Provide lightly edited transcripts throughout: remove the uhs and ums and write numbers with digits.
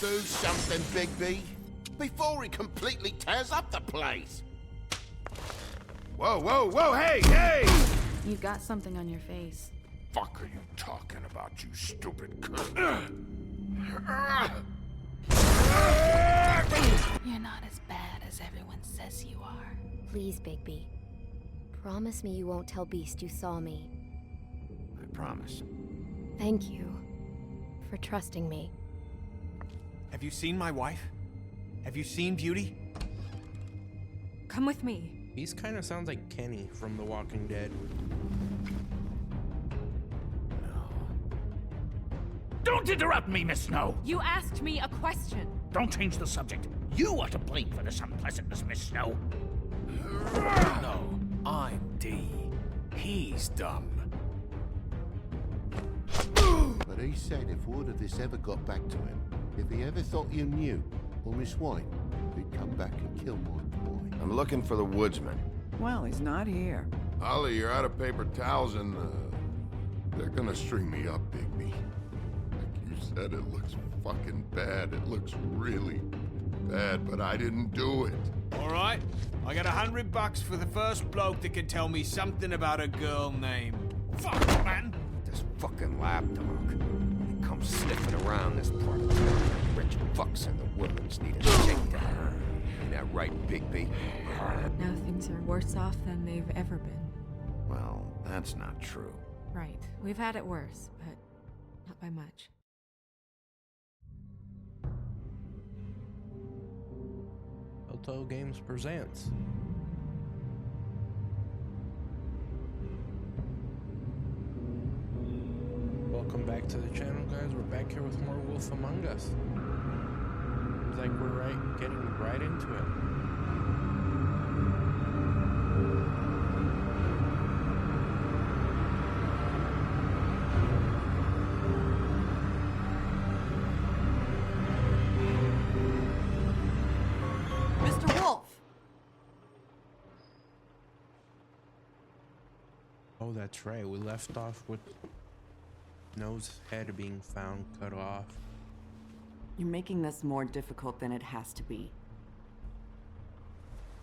Do something, Bigby, before he completely tears up the place. Whoa, whoa, whoa, hey, hey! You've got something on your face. Fuck are you talking about, you stupid cunt? You're not as bad as everyone says you are. Please, Bigby. Promise me you won't tell Beast you saw me. I promise. Thank you for trusting me. Have you seen my wife? Have you seen Beauty? Come with me. He kind of sounds like Kenny from The Walking Dead. Don't interrupt me, Miss Snow! You asked me a question. Don't change the subject. You are to blame for this unpleasantness, Miss Snow. No, I'm D. He's dumb. But he said if word of this ever got back to him, if he ever thought you knew, or Miss White, he'd come back and kill my boy. I'm looking for the woodsman. Well, he's not here. Ollie, you're out of paper towels and, they're gonna string me up, Bigby. Like you said, it looks fucking bad. It looks really bad, but I didn't do it. All right, I got $100 for the first bloke that can tell me something about a girl named... Fuck, man! This fucking lapdog. He comes sniffing around this part of town. Rich fucks in the woodlands need a shakedown. Ain't that right, Bigby? Now things are worse off than they've ever been. Well, that's not true. Right. We've had it worse, but not by much. Telltale Games presents. Welcome back to the channel, guys. We're back here with more Wolf Among Us. Seems like we're getting right into it. Mr. Wolf! Oh, that's right. We left off with No's head being found cut off. You're making this more difficult than it has to be.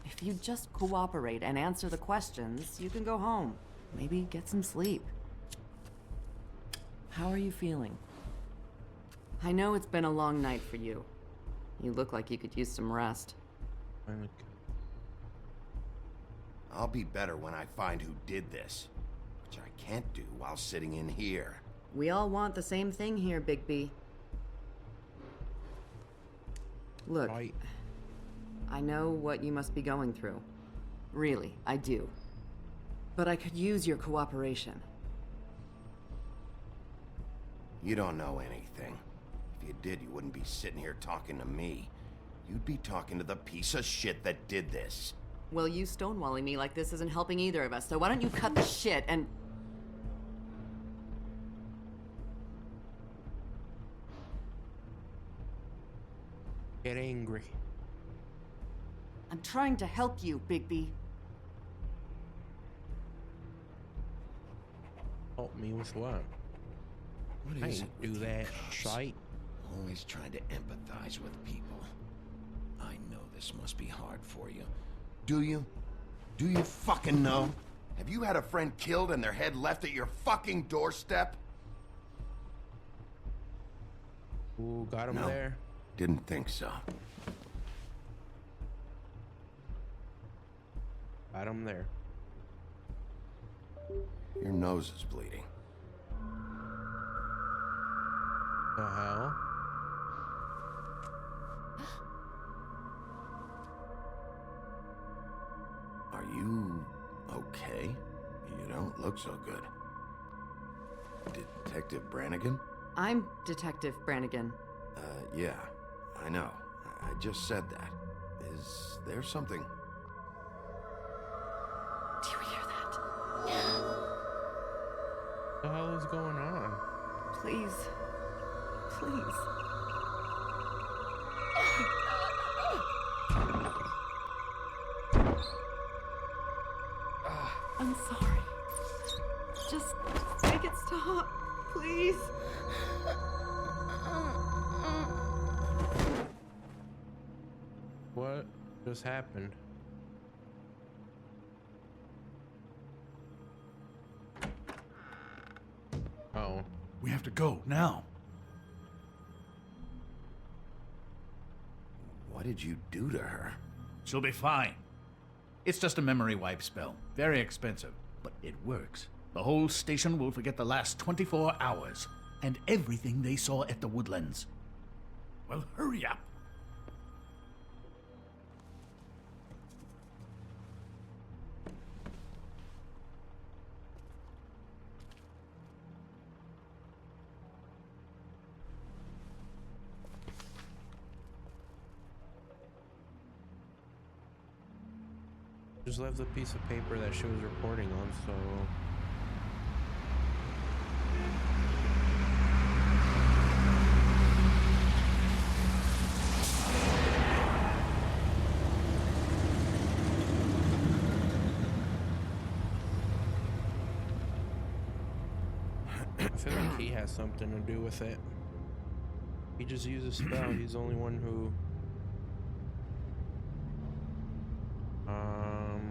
If you just cooperate and answer the questions, you can go home. Maybe get some sleep. How are you feeling? I know it's been a long night for you. You look like you could use some rest. I'll be better when I find who did this, which I can't do while sitting in here. We all want the same thing here, Bigby. Look, Right. I know what you must be going through. Really, I do. But I could use your cooperation. You don't know anything. If you did, you wouldn't be sitting here talking to me. You'd be talking to the piece of shit that did this. Well, you stonewalling me like this isn't helping either of us, so why don't you cut the shit and... Get angry. I'm trying to help you, Bigby. Help me with what? What I is ain't it do with you that cops? shite. Always trying to empathize with people. I know this must be hard for you. Do you? Do you fucking know? Have you had a friend killed and their head left at your fucking doorstep? Ooh, got him No. there. Didn't think so. Got him there. Your nose is bleeding. The hell? Are you okay? You don't look so good. Detective Brannigan? I'm Detective Brannigan. Yeah, I know. I just said that. Is there something? Do you hear that? What the hell is going on? Please. Please. I'm sorry. Just make it stop, please. What just happened? Oh. We have to go now. What did you do to her? She'll be fine. It's just a memory wipe spell. Very expensive, but it works. The whole station will forget the last 24 hours and everything they saw at the Woodlands. Well, hurry up. Just left a piece of paper that she was reporting on, so... I feel like he has something to do with it. He just used a spell. He's the only one who...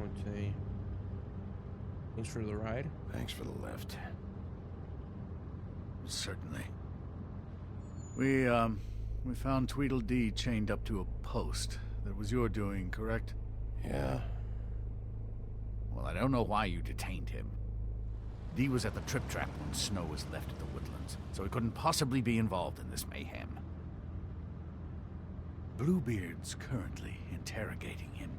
let's see. Thanks for the ride. Thanks for the lift. Certainly. We found Tweedledee chained up to a post. That was your doing, correct? Yeah. Well, I don't know why you detained him. Dee was at the Trip Trap when Snow was left at the Woodlands, so he couldn't possibly be involved in this mayhem. Bluebeard's currently interrogating him,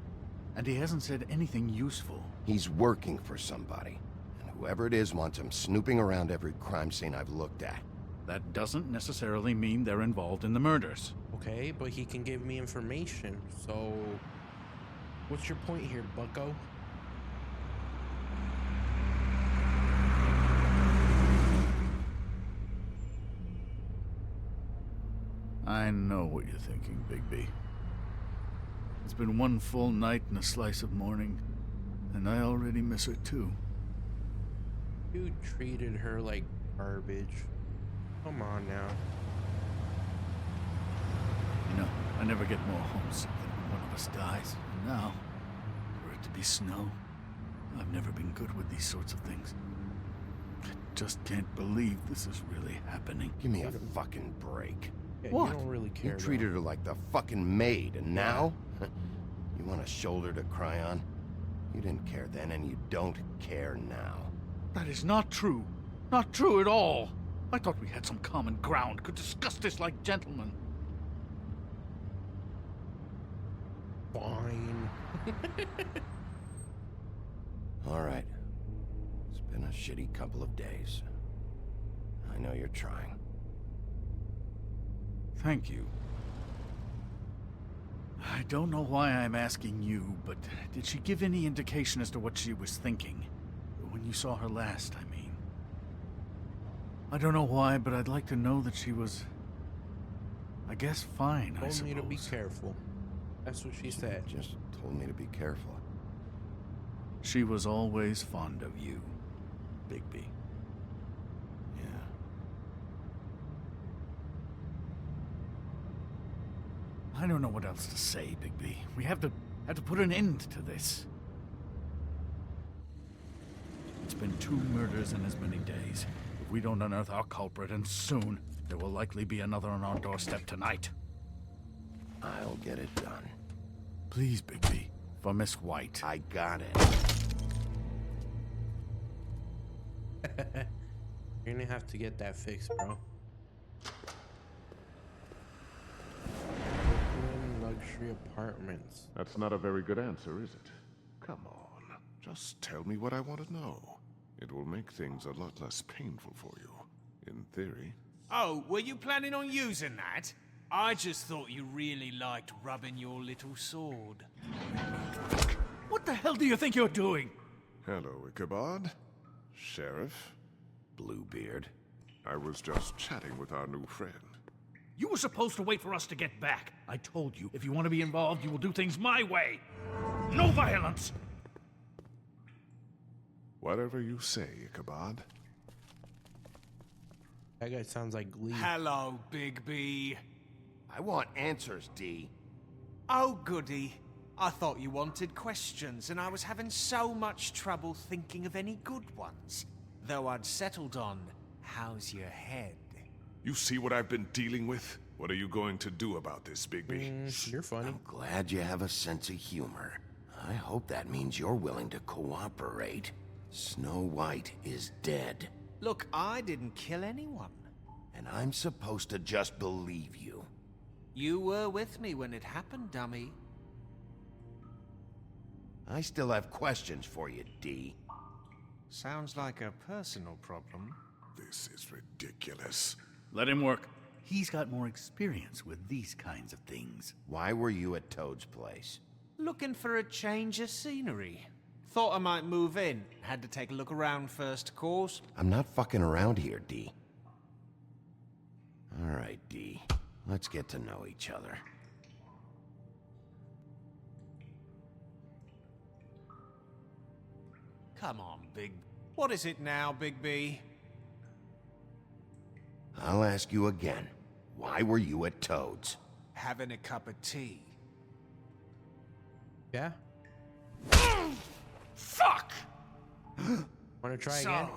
and he hasn't said anything useful. He's working for somebody, and whoever it is wants him snooping around every crime scene I've looked at. That doesn't necessarily mean they're involved in the murders. Okay, but he can give me information, so... What's your point here, bucko? I know what you're thinking, Bigby. It's been one full night and a slice of morning, and I already miss her too. You treated her like garbage. Come on now. You know, I never get more homesick than when one of us dies. And now, for it to be Snow, I've never been good with these sorts of things. I just can't believe this is really happening. Give me a fucking break. Yeah, What? You don't really care. You treated her like the fucking maid, and now? You want a shoulder to cry on? You didn't care then, and you don't care now. That is not true. Not true at all. I thought we had some common ground, could discuss this like gentlemen. Fine. All right. It's been a shitty couple of days. I know you're trying. Thank you. I don't know why I'm asking you, but did she give any indication as to what she was thinking? When you saw her last, I mean. I don't know why, but I'd like to know that she was... I guess fine, I Told suppose. me to be careful. That's what she said. Just told me to be careful. She was always fond of you, Bigby. Yeah. I don't know what else to say, Bigby. We have to put an end to this. It's been 2 murders in as many days. If we don't unearth our culprit, and soon, there will likely be another on our doorstep tonight. I'll get it done. Please, Bigby, for Miss White. I got it. You're gonna have to get that fixed, bro. Brooklyn luxury apartments. That's not a very good answer, is it? Come on. Just tell me what I want to know. It will make things a lot less painful for you. In theory. Oh, were you planning on using that? I just thought you really liked rubbing your little sword. What the hell do you think you're doing? Hello, Ichabod. Sheriff. Bluebeard. I was just chatting with our new friend. You were supposed to wait for us to get back. I told you, if you want to be involved, you will do things my way. No violence! Whatever you say, Ichabod. That guy sounds like Glee. Hello, Bigby. I want answers, D. Oh, goody. I thought you wanted questions, and I was having so much trouble thinking of any good ones. Though I'd settled on, how's your head? You see what I've been dealing with? What are you going to do about this, Bigby? You're funny. I'm glad you have a sense of humor. I hope that means you're willing to cooperate. Snow White is dead. Look, I didn't kill anyone. And I'm supposed to just believe you. You were with me when it happened, dummy. I still have questions for you, D. Sounds like a personal problem. This is ridiculous. Let him work. He's got more experience with these kinds of things. Why were you at Toad's place? Looking for a change of scenery. Thought I might move in. Had to take a look around first, of course. I'm not fucking around here, D. All right, D. Let's get to know each other. Come on, What is it now, Bigby? I'll ask you again. Why were you at Toad's? Having a cup of tea. Yeah? Fuck! Want to try again? So,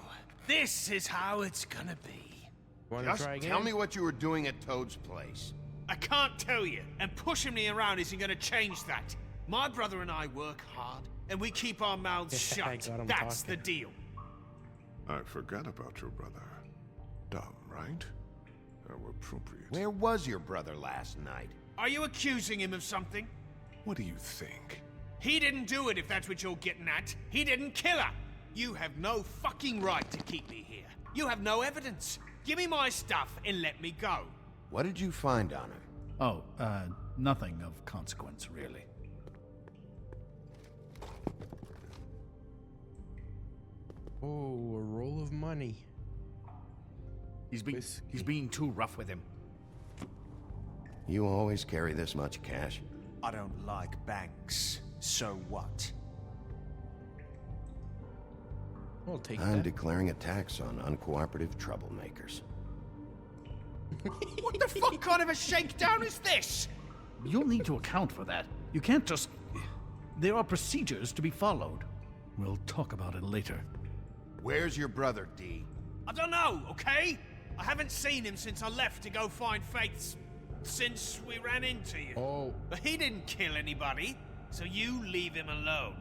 this is how it's gonna be. Want to Just try again? tell me what you were doing at Toad's place. I can't tell you, and pushing me around isn't gonna change that. My brother and I work hard, and we keep our mouths shut. got him That's talking. the deal. I forgot about your brother. Dumb, right? How appropriate. Where was your brother last night? Are you accusing him of something? What do you think? He didn't do it, if that's what you're getting at. He didn't kill her. You have no fucking right to keep me here. You have no evidence. Give me my stuff and let me go. What did you find on her? Oh, nothing of consequence, really. Oh, a roll of money. He's Whiskey. being too rough with him. You always carry this much cash? I don't like banks. So what? I'll take I'm that. declaring a tax on uncooperative troublemakers. What the fuck kind of a shakedown is this? You'll need to account for that. You can't just... There are procedures to be followed. We'll talk about it later. Where's your brother, D? I don't know, okay? I haven't seen him since I left to go find Faith's... since we ran into you. Oh, But he didn't kill anybody, so you leave him alone.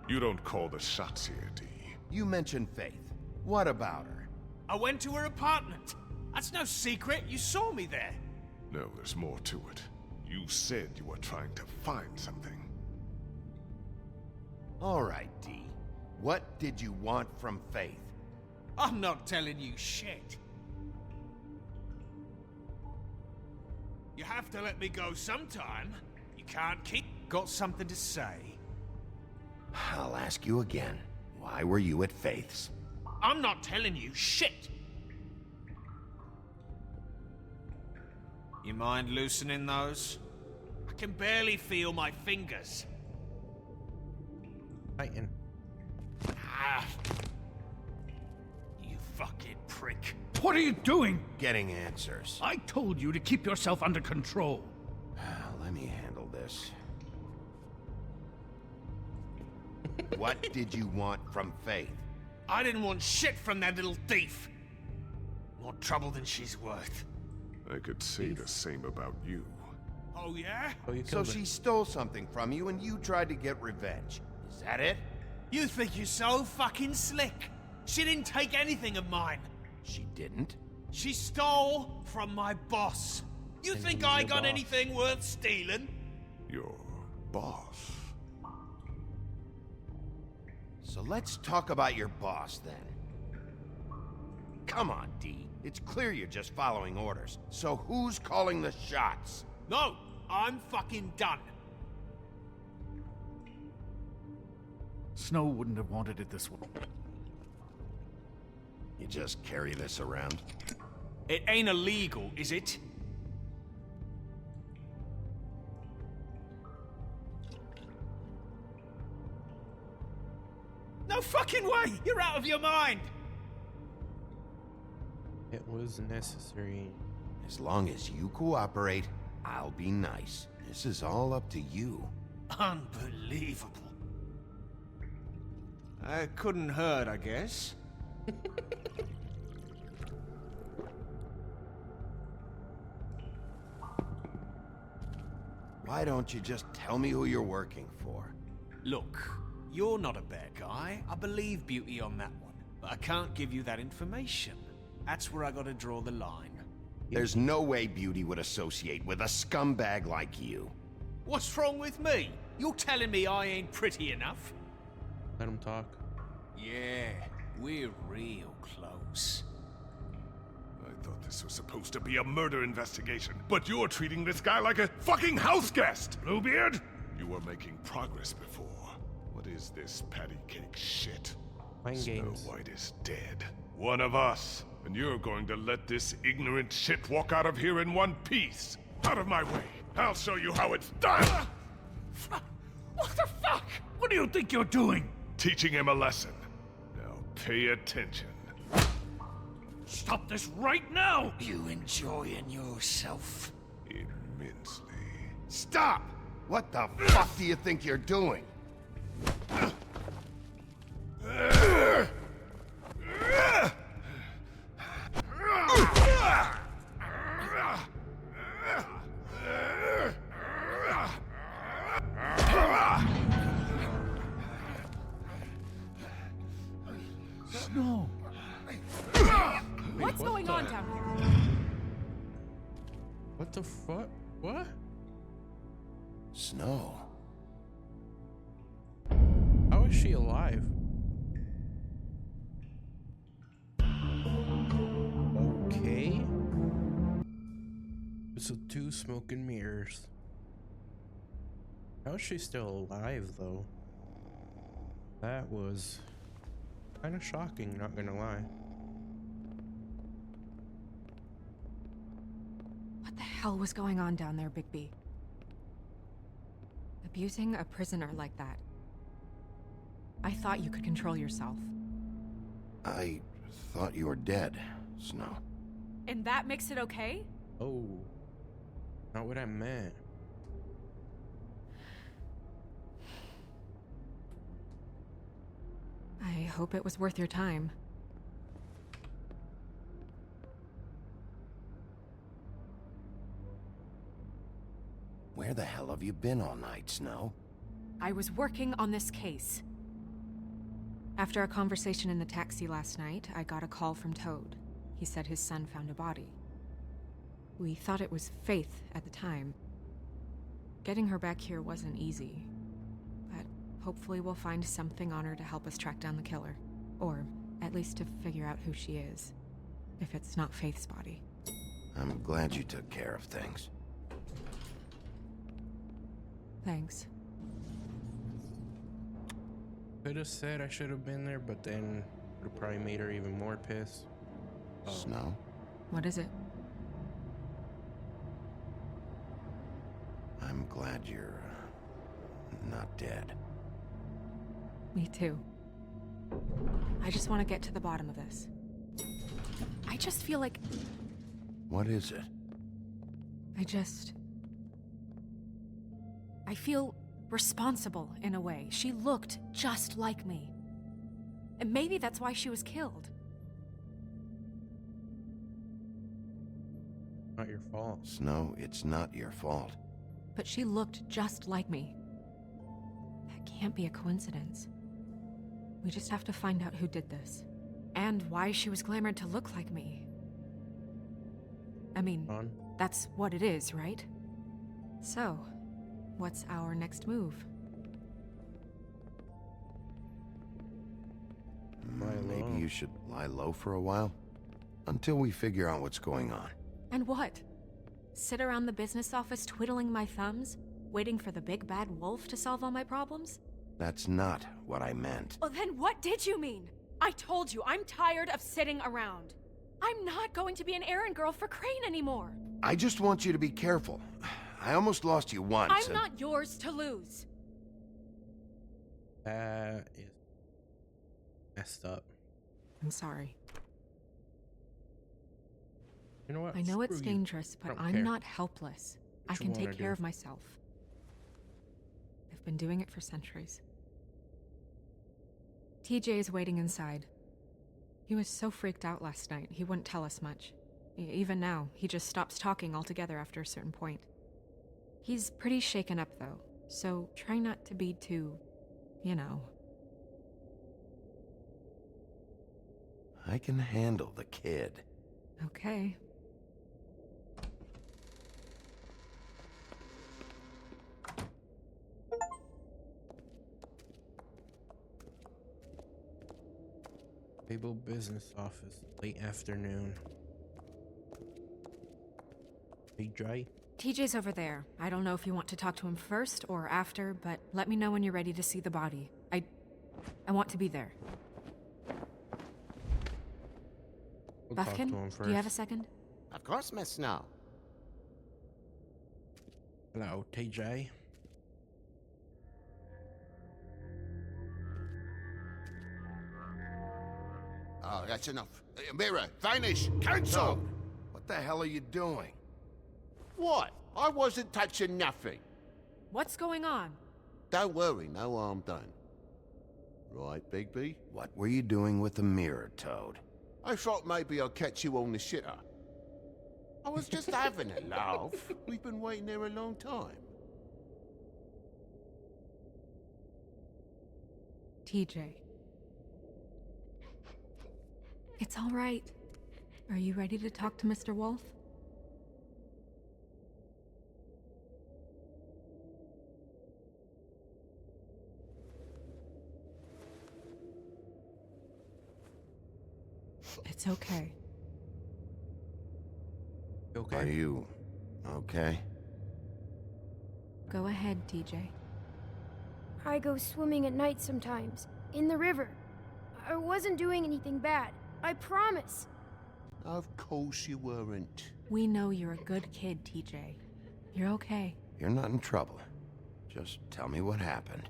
You don't call the shots here, D. You mentioned Faith. What about her? I went to her apartment. That's no secret. You saw me there. No, there's more to it. You said you were trying to find something. All right, D. What did you want from Faith? I'm not telling you shit. You have to let me go sometime. You can't keep... Got something to say? I'll ask you again. Why were you at Faith's? I'm not telling you shit. You mind loosening those? I can barely feel my fingers. Titan. Ah. You fucking prick. What are you doing? Getting answers. I told you to keep yourself under control. Let me handle this. What did you want from Faith? I didn't want shit from that little thief. More trouble than she's worth. I could say the same about you. Oh, yeah? Oh, you So killed she her. stole something from you and you tried to get revenge. Is that it? You think you're so fucking slick. She didn't take anything of mine. She didn't? She stole from my boss. You And think he's I your got boss. anything worth stealing? Your boss. So let's talk about your boss then. Come on, D. It's clear you're just following orders. So who's calling the shots? No, I'm fucking done. Snow wouldn't have wanted it this way. You just carry this around? It ain't illegal, is it? No fucking way! You're out of your mind! It was necessary. As long as you cooperate, I'll be nice. This is all up to you. Unbelievable. It couldn't hurt, I guess. Why don't you just tell me who you're working for? Look, you're not a bad guy. I believe Beauty on that one. But I can't give you that information. That's where I gotta draw the line. There's no way Beauty would associate with a scumbag like you. What's wrong with me? You're telling me I ain't pretty enough? Let him talk. Yeah, we're real close. I thought this was supposed to be a murder investigation, but you're treating this guy like a fucking house guest, Bluebeard! You were making progress before. What is this patty cake shit? Playing games. Snow White is dead. One of us. And you're going to let this ignorant shit walk out of here in one piece. Out of my way. I'll show you how it's done! What the fuck? What do you think you're doing? Teaching him a lesson. Now pay attention. Stop this right now! You enjoying yourself? Immensely. Stop! What the fuck do you think you're doing? Snow. What's going on down here? What the fuck? What? Snow. How is she alive? Okay. So 2 smoke and mirrors. How is she still alive though? That was kind of shocking, not gonna lie. What the hell was going on down there, Bigby? Abusing a prisoner like that. I thought you could control yourself. I thought you were dead, Snow. And that makes it okay? Oh, not what I meant. I hope it was worth your time. Where the hell have you been all night, Snow? I was working on this case. After a conversation in the taxi last night, I got a call from Toad. He said his son found a body. We thought it was Faith at the time. Getting her back here wasn't easy, but hopefully we'll find something on her to help us track down the killer. Or at least to figure out who she is, if it's not Faith's body. I'm glad you took care of things. Thanks. Could have said I should have been there, but then would have probably made her even more pissed. Snow? What is it? I'm glad you're not dead. Me too. I just want to get to the bottom of this. I just feel like... What is it? I feel responsible in a way. She looked just like me. And maybe that's why she was killed. Not your fault. Snow, it's not your fault. But she looked just like me. That can't be a coincidence. We just have to find out who did this. And why she was glamored to look like me. I mean, that's what it is, right? So, what's our next move? Maybe you should lie low for a while? Until we figure out what's going on. And what? Sit around the business office twiddling my thumbs, waiting for the big bad wolf to solve all my problems? That's not what I meant. Well, then what did you mean? I told you, I'm tired of sitting around. I'm not going to be an errand girl for Crane anymore. I just want you to be careful. I almost lost you once. I'm not yours to lose. That is messed up. I'm sorry. You know what? I know it's Screw you. dangerous, but I don't I'm care. not helpless. I What you can wanna take care do. of myself. I've been doing it for centuries. TJ is waiting inside. He was so freaked out last night, he wouldn't tell us much. Even now, he just stops talking altogether after a certain point. He's pretty shaken up, though, so try not to be too, you know. I can handle the kid. Okay. Fable business office, late afternoon. Hey, Dre. TJ's over there. I don't know if you want to talk to him first or after, but let me know when you're ready to see the body. I want to be there. We'll talk to him Buffkin, first. do you have a second? Of course, Miss Snow. Hello, TJ. Oh, that's enough. Mirror, vanish, cancel! Toad, what the hell are you doing? What? I wasn't touching nothing. What's going on? Don't worry, no harm done. Right, Bigby? What were you doing with the mirror, Toad? I thought maybe I'd catch you on the shitter. I was just having a laugh. We've been waiting there a long time. TJ. It's all right. Are you ready to talk to Mr. Wolf? It's okay. Okay. Are you okay? Go ahead, TJ. I go swimming at night sometimes, in the river. I wasn't doing anything bad. I promise. Of course you weren't. We know you're a good kid, TJ. You're okay. You're not in trouble. Just tell me what happened.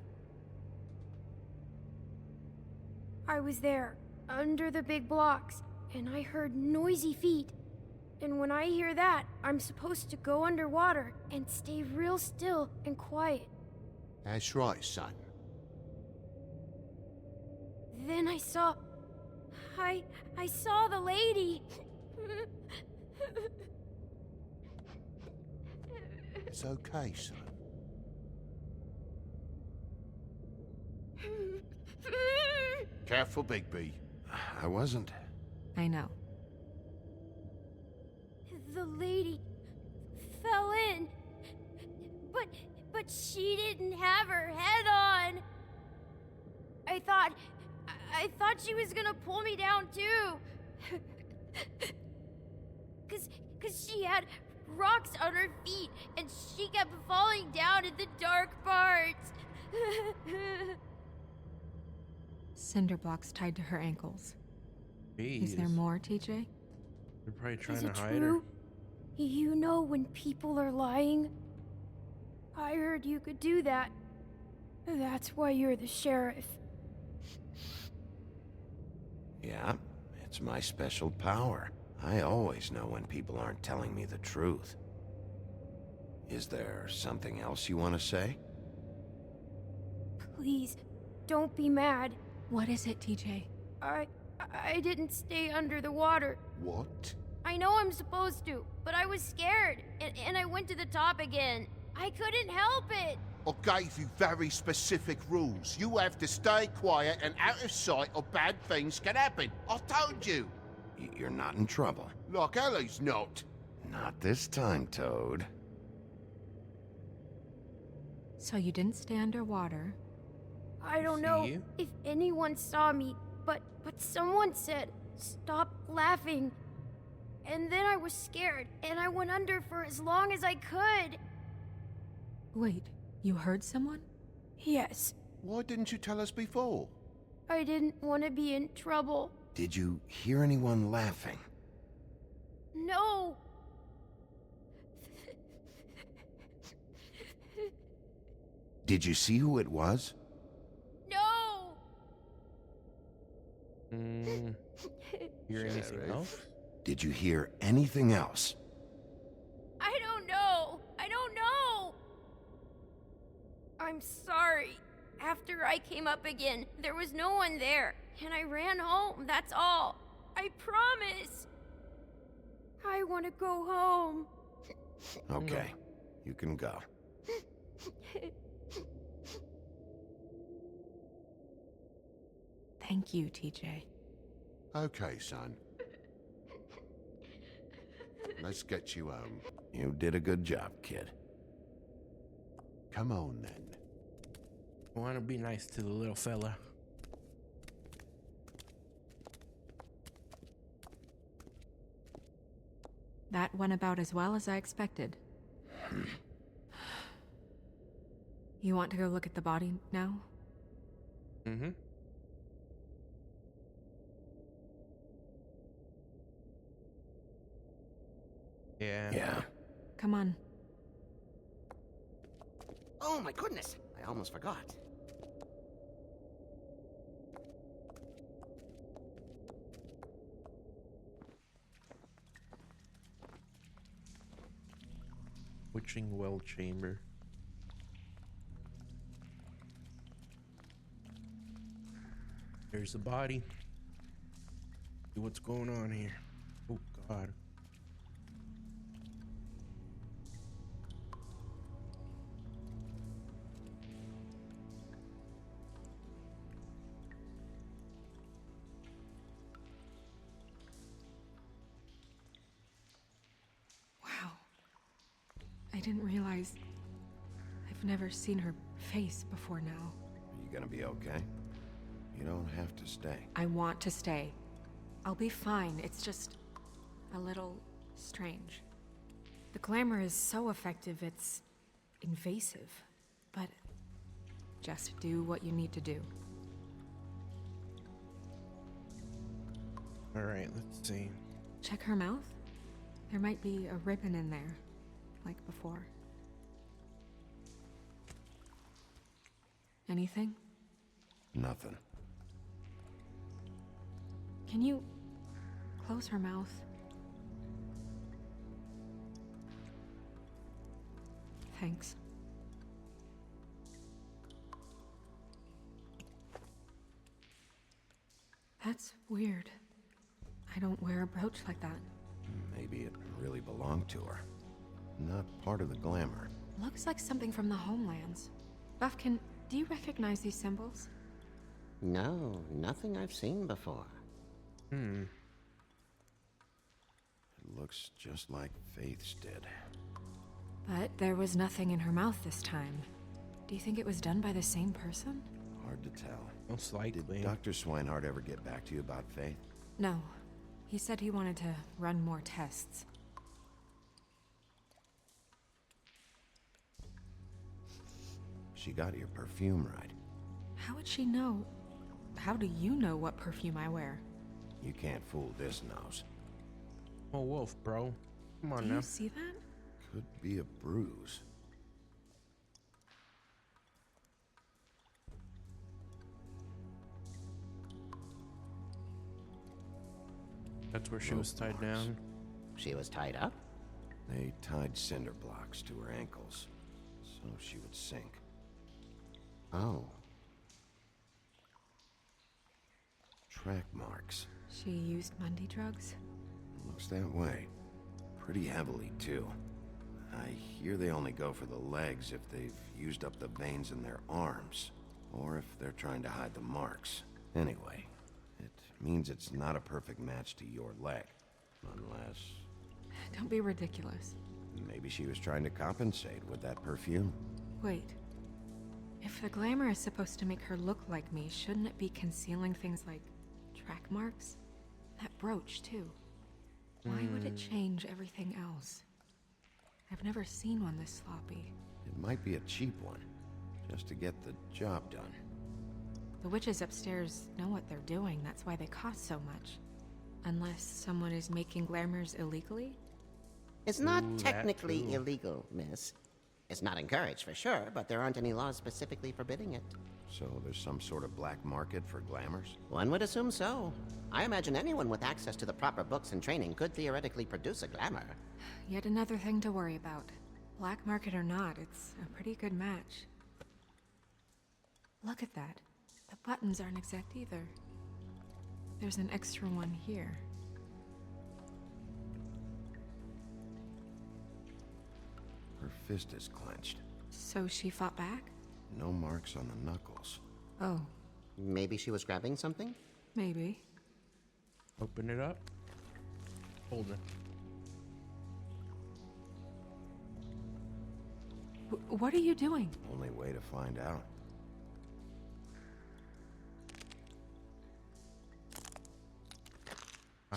I was there, under the big blocks, and I heard noisy feet. And when I hear that, I'm supposed to go underwater and stay real still and quiet. That's right, son. Then I saw... I saw the lady. It's okay, son. Careful, Bigby. I wasn't. I know. The lady fell in. But she didn't have her head on. I thought she was gonna pull me down too. Cause she had rocks on her feet and she kept falling down in the dark parts. Cinder blocks tied to her ankles. Jeez. Is there more, TJ? They're probably Is trying it to hide her. true? You know when people are lying? I heard you could do that. That's why you're the sheriff. Yeah, it's my special power. I always know when people aren't telling me the truth. Is there something else you want to say? Please, don't be mad. What is it, TJ? I didn't stay under the water. What? I know I'm supposed to, but I was scared, and I went to the top again. I couldn't help it. I gave you very specific rules. You have to stay quiet and out of sight or bad things can happen. I told you. You're not in trouble. Like Ellie's not. Not this time, Toad. So you didn't stay underwater. I don't See know you? if anyone saw me, but someone said, "Stop laughing." And then I was scared, and I went under for as long as I could. Wait, you heard someone? Yes, Why didn't you tell us before? I didn't want to be in trouble. Did you hear anyone laughing? No. Did you see who it was? No. Hear anything Sheriff. else? Did you hear anything else? I don't know. I don't know. I'm sorry. After I came up again, there was no one there, and I ran home, that's all. I promise. I want to go home. Okay, you can go. Thank you, TJ. Okay, son. Let's get you home. You did a good job, kid. Come on, then. I want to be nice to the little fella. That went about as well as I expected. You want to go look at the body now? Mm-hmm. Yeah. Come on. Oh my goodness, I almost forgot. Witching well chamber. There's the body. See what's going on here. Oh God. Wow. I didn't realize I've never seen her face before now. Are you gonna be okay? You don't have to stay. I want to stay. I'll be fine. It's just a little strange. The glamour is so effective, it's invasive. But just do what you need to do. All right, let's see. Check her mouth. There might be a ribbon in there, like before. Anything? Nothing. Can you close her mouth? Thanks. That's weird. I don't wear a brooch like that. Maybe it really belonged to her. Not part of the glamour. Looks like something from the homelands. Buffkin, do you recognize these symbols? No, nothing I've seen before. Hmm. It looks just like Faith's did. But there was nothing in her mouth this time. Do you think it was done by the same person? Hard to tell. Most likely. Did Dr. Swinehart ever get back to you about Faith? No. He said he wanted to run more tests. She got your perfume right. How would she know? How do you know what perfume I wear? You can't fool this nose. Oh, Wolf, bro. Come on Do now. you see that? Could be a bruise. That's where she was tied Rope down. She was tied up? They tied cinder blocks to her ankles, so she would sink. Oh. Track marks. She used Mundy drugs? Looks that way. Pretty heavily, too. I hear they only go for the legs if they've used up the veins in their arms, or if they're trying to hide the marks. Anyway, it means it's not a perfect match to your leg. Unless... Don't be ridiculous. maybe she was trying to compensate with that perfume. Wait. If the glamour is supposed to make her look like me, shouldn't it be concealing things like track marks? That brooch, too. Why would it change everything else? I've never seen one this sloppy. It might be a cheap one, just to get the job done. The witches upstairs know what they're doing, that's why they cost so much. Unless someone is making glamours illegally? It's not Ooh, that technically too. illegal, miss. It's not encouraged for sure, but there aren't any laws specifically forbidding it. So there's some sort of black market for glamours? One would assume so. I imagine anyone with access to the proper books and training could theoretically produce a glamour. Yet another thing to worry about. Black market or not, it's a pretty good match. Look at that. The buttons aren't exact either. There's an extra one here. Her fist is clenched. So she fought back? No marks on the knuckles. Oh, Maybe she was grabbing something? maybe. Open it up. Hold it. What are you doing? Only way to find out.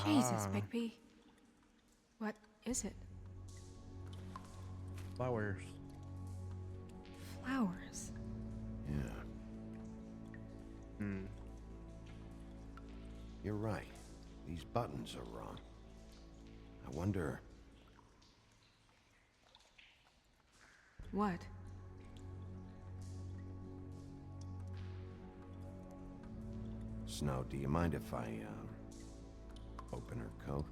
Jesus, Bigby. What is it? Flowers. Flowers. Yeah. You're right. These buttons are wrong. I wonder... What? Snow, do you mind if I, open her coat?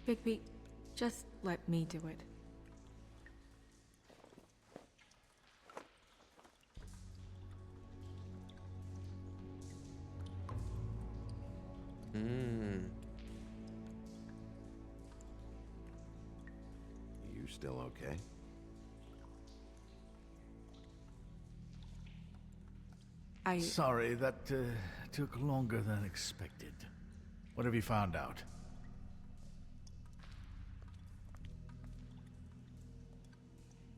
Bigby, just let me do it. You still okay? Sorry, that took longer than expected. What have you found out?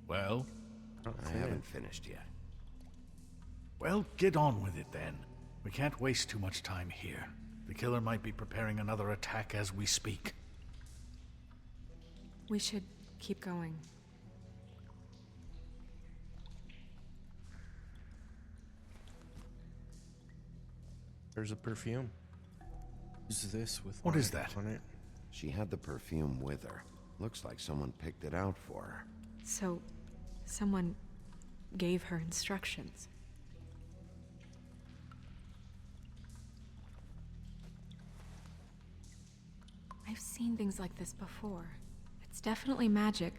Well? I haven't finished yet. Well, get on with it then. We can't waste too much time here. The killer might be preparing another attack as we speak. We should keep going. There's a perfume. Who's this with What my is that? on it? She had the perfume with her. Looks like someone picked it out for her. So, someone gave her instructions. I've seen things like this before. It's definitely magic,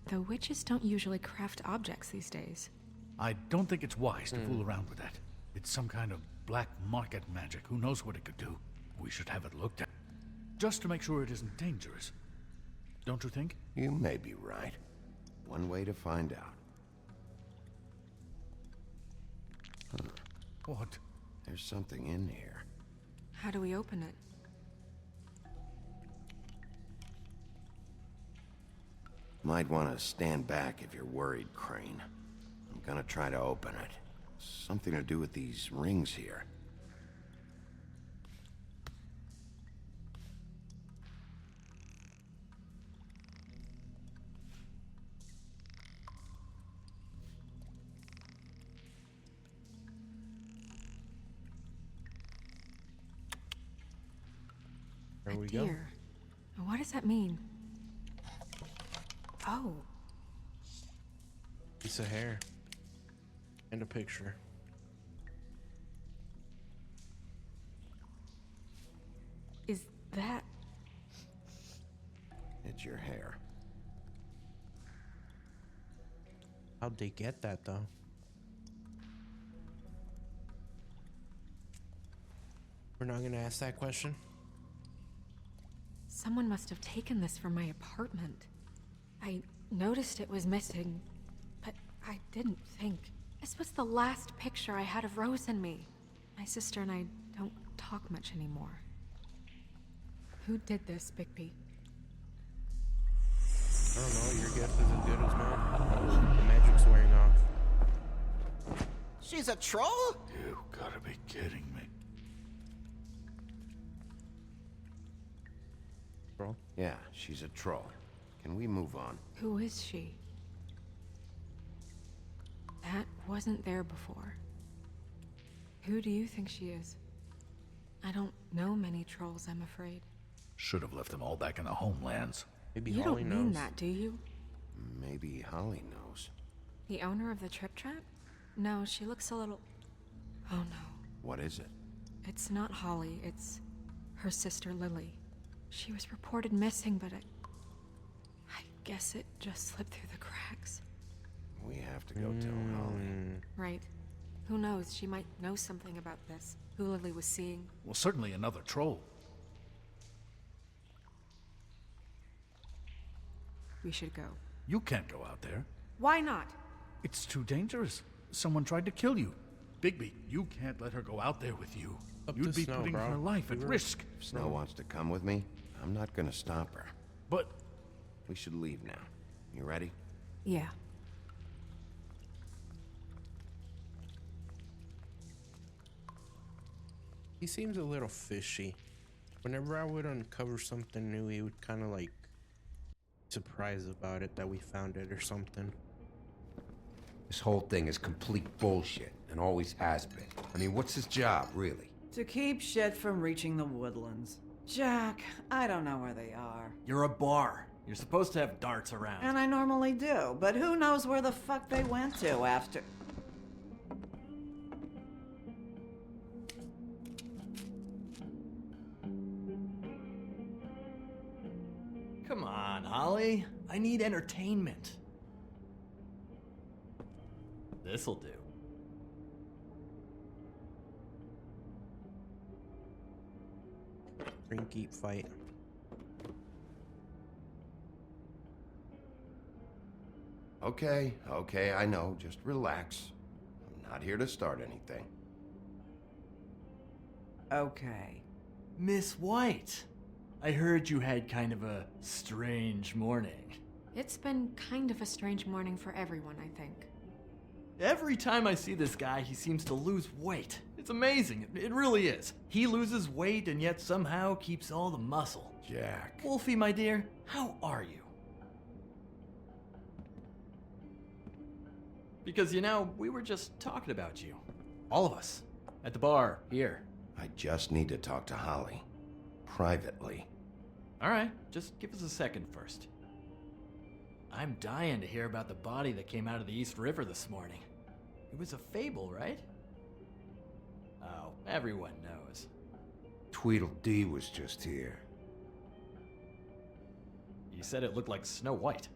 though witches don't usually craft objects these days. I don't think it's wise to fool around with that. It's some kind of black market magic. Who knows what it could do? We should have it looked at. Just to make sure it isn't dangerous. Don't you think? You may be right. One way to find out. What? There's something in here. How do we open it? Might want to stand back if you're worried, Crane. I'm gonna try to open it. Something to do with these rings here. There we go. Deer. What does that mean? Oh, Piece of hair. And a picture. is that... It's your hair. How'd they get that though? We're not gonna ask that question? Someone must have taken this from my apartment. I noticed it was missing, but I didn't think. This was the last picture I had of Rose and me. My sister and I don't talk much anymore. Who did this, Bigby? I don't know, your guess is as good as mine. The magic's wearing off. She's a troll? You gotta be kidding me. Troll? Yeah, she's a troll. Can we move on? Who is she? That wasn't there before. Who do you think she is? I don't know many trolls, I'm afraid. Should have left them all back in the homelands. Maybe You Holly don't knows. mean that, do you? Maybe Holly knows. The owner of the Trip Trap? No, she looks a little... Oh no. What is it? It's not Holly, it's her sister Lily. She was reported missing, but I guess it just slipped through the cracks. We have to go tell Holly. Right. Who knows, she might know something about this. Who Lily was seeing. Well, certainly another troll. We should go. You can't go out there. Why not? It's too dangerous. Someone tried to kill you. Bigby, you can't let her go out there with you. You'd be putting her life at risk. If Snow wants to come with me, I'm not gonna stop her. But... We should leave now. You ready? Yeah. He seems a little fishy. Whenever I would uncover something new, he would kind of like surprised about it that we found it or something. This whole thing is complete bullshit, and always has been. I mean, what's his job, really? To keep shit from reaching the woodlands. Jack, I don't know where they are. You're a bar. You're supposed to have darts around. And I normally do, but who knows where the fuck they went to after... Come on, Holly. I need entertainment. This'll do. Drink, eat, fight. Okay, I know. Just relax. I'm not here to start anything. Okay. Miss White, I heard you had kind of a strange morning. It's been kind of a strange morning for everyone, I think. Every time I see this guy, he seems to lose weight. It's amazing. It really is. He loses weight and yet somehow keeps all the muscle. Jack. Wolfie, my dear, how are you? Because, you know, we were just talking about you. All of us. At the bar, here. I just need to talk to Holly. Privately. Alright, just give us a second first. I'm dying to hear about the body that came out of the East River this morning. It was a fable, right? Oh, everyone knows. Tweedledee was just here. You said it looked like Snow White.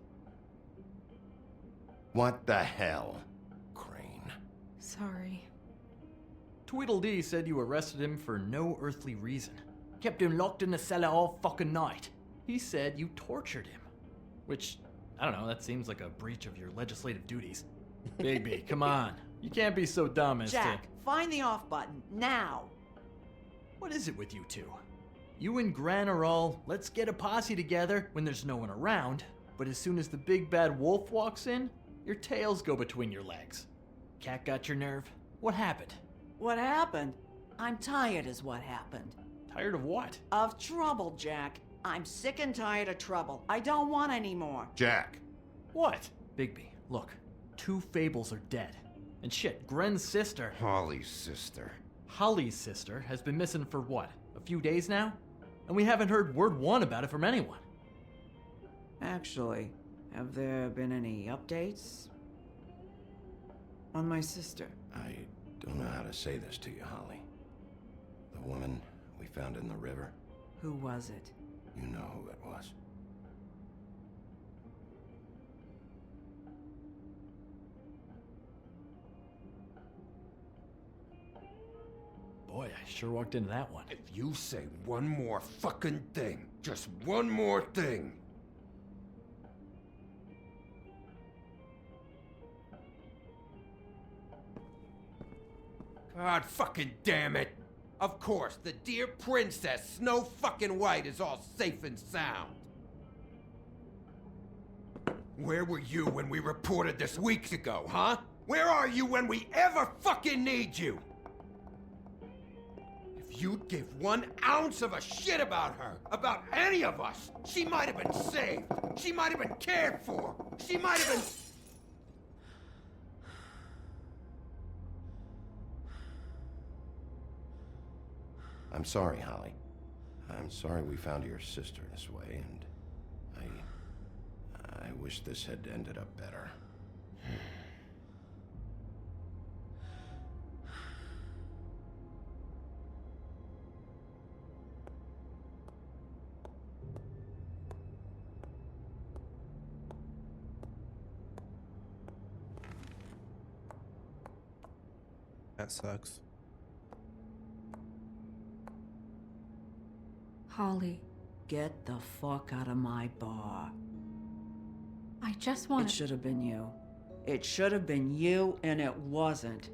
What the hell, Crane? Sorry. Tweedledee said you arrested him for no earthly reason. Kept him locked in the cellar all fucking night. He said you tortured him. Which, I don't know, that seems like a breach of your legislative duties. Bigby, come on. You can't be so dumb as Jack, find the off button, now! What is it with you two? You and Gran are all, let's get a posse together when there's no one around, but as soon as the big bad wolf walks in, your tails go between your legs. Cat got your nerve? What happened? What happened? I'm tired is what happened. Tired of what? Of trouble, Jack. I'm sick and tired of trouble. I don't want any more. Jack. What? Bigby, look. 2 Fables are dead. And shit, Gren's sister... Holly's sister. Holly's sister has been missing for what? A few days now? And we haven't heard word one about it from anyone. Actually, have there been any updates? On my sister? I don't know how to say this to you, Holly. The woman we found in the river. Who was it? You know who it was. Boy, I sure walked into that one. If you say one more fucking thing, just one more thing. God fucking damn it! Of course, the dear princess, Snow fucking White, is all safe and sound. Where were you when we reported this weeks ago, huh? Where are you when we ever fucking need you? If you'd give 1 ounce of a shit about her, about any of us, she might have been saved. She might have been cared for. She might have been... I'm sorry, Holly. I'm sorry we found your sister this way, and I wish this had ended up better. That sucks. Holly, Get the fuck out of my bar. I just It wanted... should have been you. It should have been you, and it wasn't.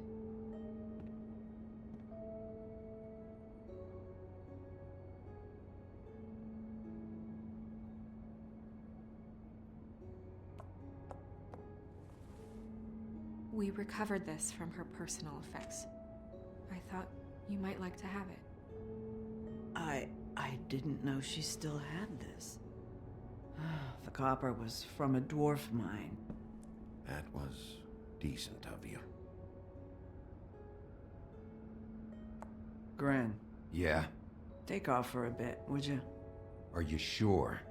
We recovered this from her personal effects. I thought you might like to have it. I didn't know she still had this. The copper was from a dwarf mine. That was decent of you. Gren, Yeah? take off for a bit, would you? Are you sure?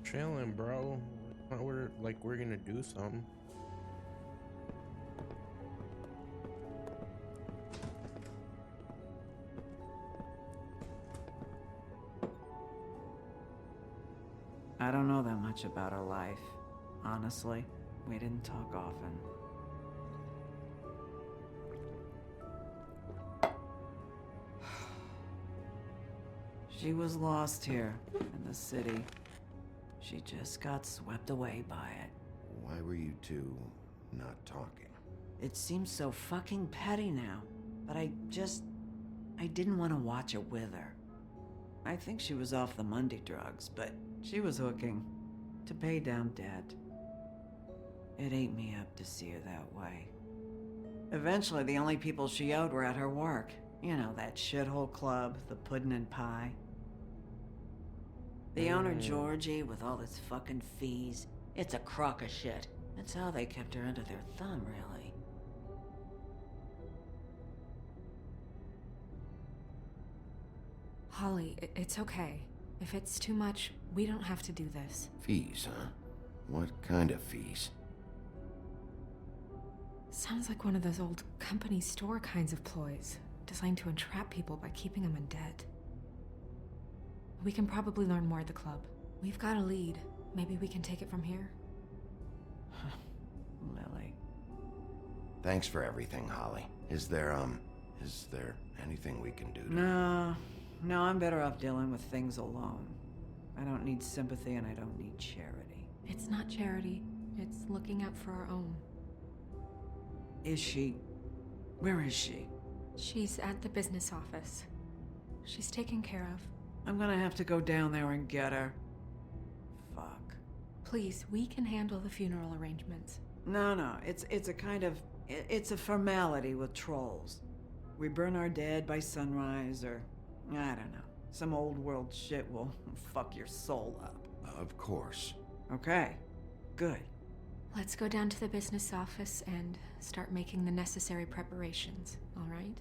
Chilling, bro. We're gonna do something. I don't know that much about her life. Honestly, we didn't talk often. She was lost here in the city. She just got swept away by it. Why were you two not talking? It seems so fucking petty now, but I didn't want to watch it with her. I think she was off the Monday drugs, but she was hooking to pay down debt. It ate me up to see her that way. Eventually, the only people she owed were at her work. You know, that shithole club, the Puddin' and Pie. The owner, Georgie, with all his fucking fees. It's a crock of shit. That's how they kept her under their thumb, really. Holly, it's okay. If it's too much, we don't have to do this. Fees, huh? What kind of fees? Sounds like one of those old company store kinds of ploys, designed to entrap people by keeping them in debt. We can probably learn more at the club. We've got a lead. Maybe we can take it from here? Lily. Thanks for everything, Holly. Is there anything we can do to... No, I'm better off dealing with things alone. I don't need sympathy and I don't need charity. It's not charity. It's looking out for our own. Where is she? She's at the business office. She's taken care of. I'm gonna have to go down there and get her. Fuck. Please, we can handle the funeral arrangements. No, it's a kind of... It's a formality with trolls. We burn our dead by sunrise, or... I don't know. Some old world shit will fuck your soul up. Of course. Okay, good. Let's go down to the business office and start making the necessary preparations, all right?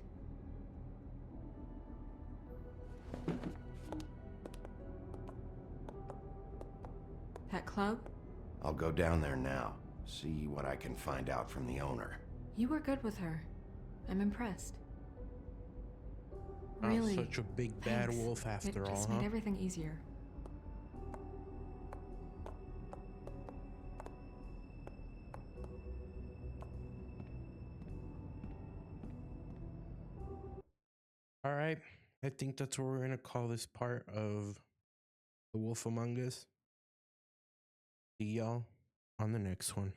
That club? I'll go down there now. See what I can find out from the owner. You were good with her. I'm impressed. Oh, Really? such a big bad Thanks. wolf after It all, just huh? made everything easier. All right. I think that's what we're gonna call this part of The Wolf Among Us. See y'all on the next one.